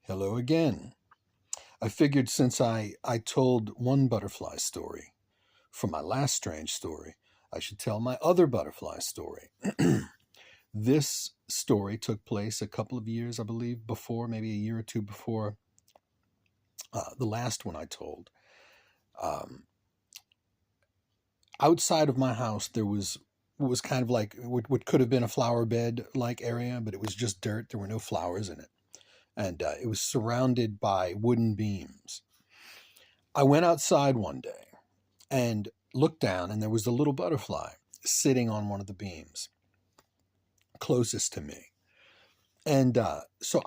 Hello again. I figured since I told one butterfly story from my last strange story, I should tell my other butterfly story. This story took place a couple of years, I believe, before, maybe a year or two before the last one I told. Um, Outside of my house, there was what was kind of like what could have been a flower bed like area, but it was just dirt. There were no flowers in it. And it was surrounded by wooden beams. I went outside one day and looked down, and there was a little butterfly sitting on one of the beams closest to me. And so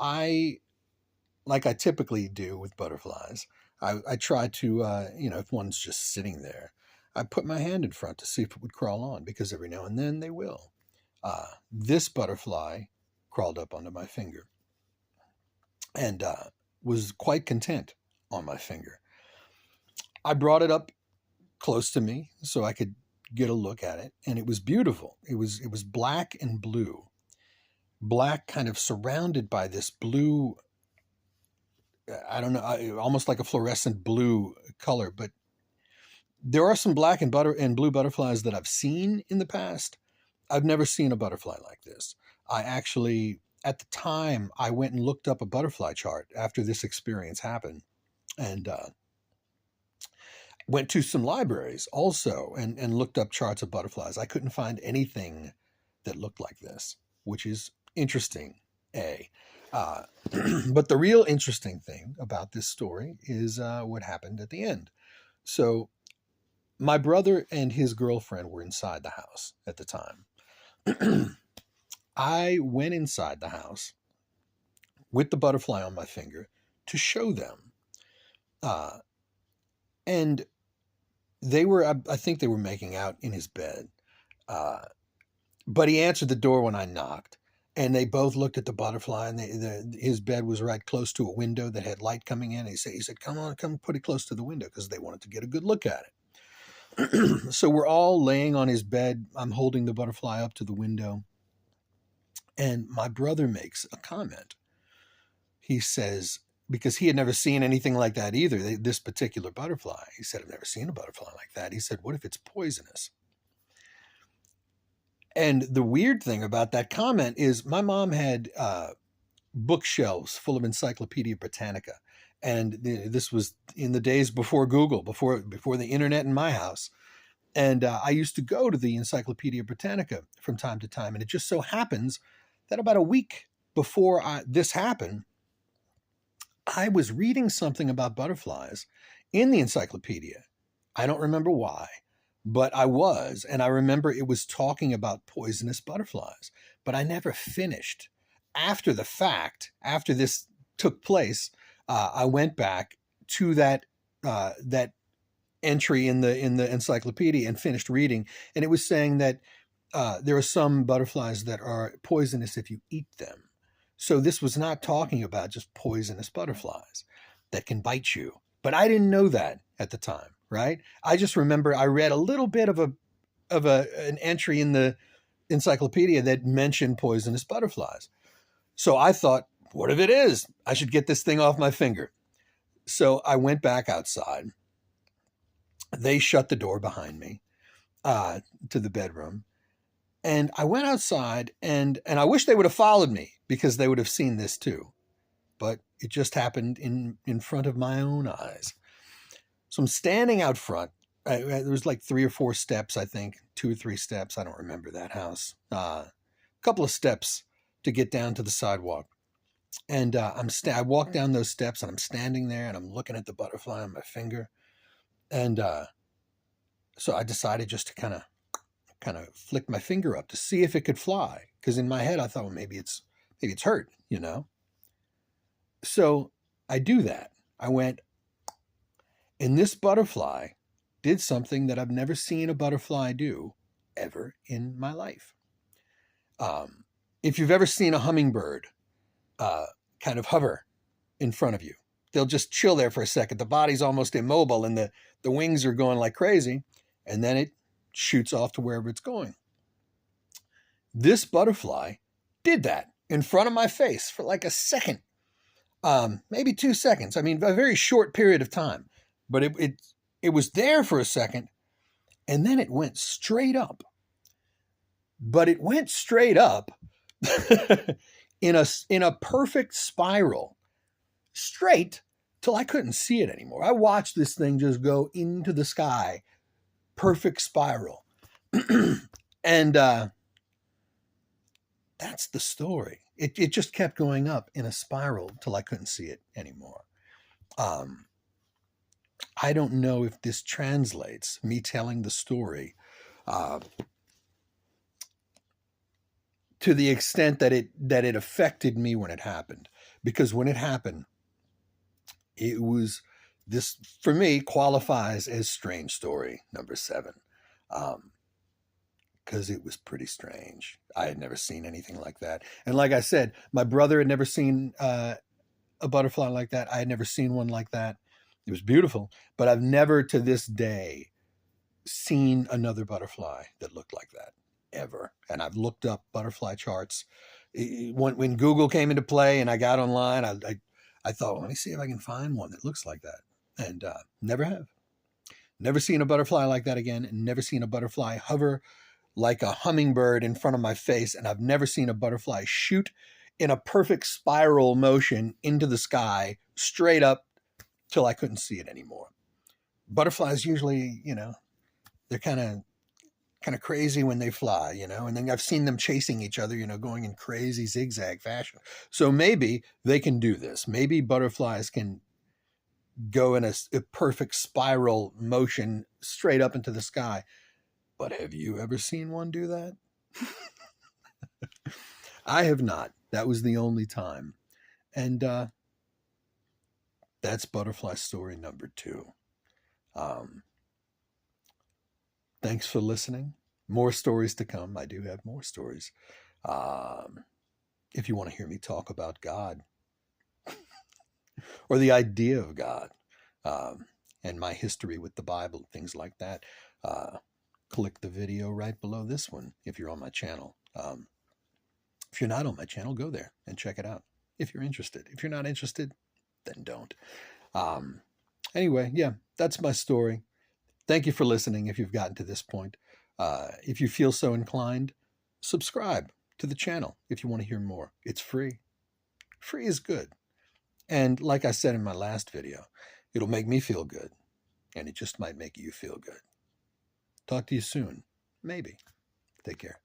like I typically do with butterflies, I try to, if one's just sitting there, I put my hand in front to see if it would crawl on, because every now and then they will. This butterfly crawled up onto my finger and was quite content on my finger. I brought it up close to me so I could get a look at it, and it was beautiful. It was black and blue. Black kind of surrounded by this blue, I don't know, almost like a fluorescent blue color, but there are some black and blue butterflies that I've seen in the past. I've never seen a butterfly like this. I actually, at the time, I went and looked up a butterfly chart after this experience happened, and went to some libraries also and looked up charts of butterflies. I couldn't find anything that looked like this, which is interesting, A. Uh, but the real interesting thing about this story is what happened at the end. So my brother and his girlfriend were inside the house at the time. I went inside the house with the butterfly on my finger to show them. Uh, and they were, I think they were making out in his bed. Uh, but he answered the door when I knocked. And they both looked at the butterfly, and his bed was right close to a window that had light coming in. He said, come on, come put it close to the window, because they wanted to get a good look at it. So we're all laying on his bed. I'm holding the butterfly up to the window. And my brother makes a comment. He says, because he had never seen anything like that either, this particular butterfly. He said, I've never seen a butterfly like that. He said, what if it's poisonous? And the weird thing about that comment is my mom had bookshelves full of Encyclopedia Britannica. And this was in the days before Google, before the internet in my house. And I used to go to the Encyclopedia Britannica from time to time. And it just so happens that about a week before this happened, I was reading something about butterflies in the encyclopedia. I don't remember why, but I was. And I remember it was talking about poisonous butterflies, but I never finished. After the fact, after this took place, I went back to that entry in the encyclopedia and finished reading, and it was saying that there are some butterflies that are poisonous if you eat them. So this was not talking about just poisonous butterflies that can bite you. But I didn't know that at the time, right? I just remember I read a little bit of an entry in the encyclopedia that mentioned poisonous butterflies. So I thought, what if it is? I should get this thing off my finger. So I went back outside. They shut the door behind me to the bedroom. And I went outside, and I wish they would have followed me, because they would have seen this too. But it just happened in front of my own eyes. So I'm standing out front. There was like 3 or 4 steps, I think, 2 or 3 steps. I don't remember that house. A couple of steps to get down to the sidewalk. And I walk down those steps, and I'm standing there, and I'm looking at the butterfly on my finger. And so I decided just to kind of flick my finger up to see if it could fly. Because in my head, I thought, well, maybe it's hurt, So I do that. I went, and this butterfly did something that I've never seen a butterfly do ever in my life. If you've ever seen a hummingbird kind of hover in front of you, they'll just chill there for a second. The body's almost immobile, and the wings are going like crazy, and then it shoots off to wherever it's going. This butterfly did that in front of my face for like a second. Maybe 2 seconds. I mean, a very short period of time, but it was there for a second, and then it went straight up. But it went straight up in a perfect spiral, straight till I couldn't see it anymore. I watched this thing just go into the sky, perfect spiral, and that's the story. It just kept going up in a spiral till I couldn't see it anymore. I don't know if this translates, me telling the story, uh, to the extent that it affected me when it happened. Because when it happened, it was this, for me, qualifies as strange story number 7. Because it was pretty strange. I had never seen anything like that. And like I said, my brother had never seen a butterfly like that. I had never seen one like that. It was beautiful, but I've never to this day seen another butterfly that looked like that, ever. And I've looked up butterfly charts. When Google came into play and I got online, I thought, well, let me see if I can find one that looks like that. And never have. Never seen a butterfly like that again, and never seen a butterfly hover like a hummingbird in front of my face. And I've never seen a butterfly shoot in a perfect spiral motion into the sky, straight up till I couldn't see it anymore. Butterflies usually, they're kind of crazy when they fly, and then I've seen them chasing each other, going in crazy zigzag fashion. So maybe they can do this. Maybe butterflies can go in a perfect spiral motion straight up into the sky. But have you ever seen one do that? I have not. That was the only time. And that's butterfly story number 2. Thanks for listening. More stories to come. I do have more stories. If you want to hear me talk about God or the idea of God, and my history with the Bible, things like that, click the video right below this one if you're on my channel. If you're not on my channel, go there and check it out if you're interested. If you're not interested, then don't. Anyway, yeah, that's my story. Thank you for listening if you've gotten to this point. If you feel so inclined, subscribe to the channel if you want to hear more. It's free. Free is good. And like I said in my last video, it'll make me feel good, and it just might make you feel good. Talk to you soon. Maybe. Take care.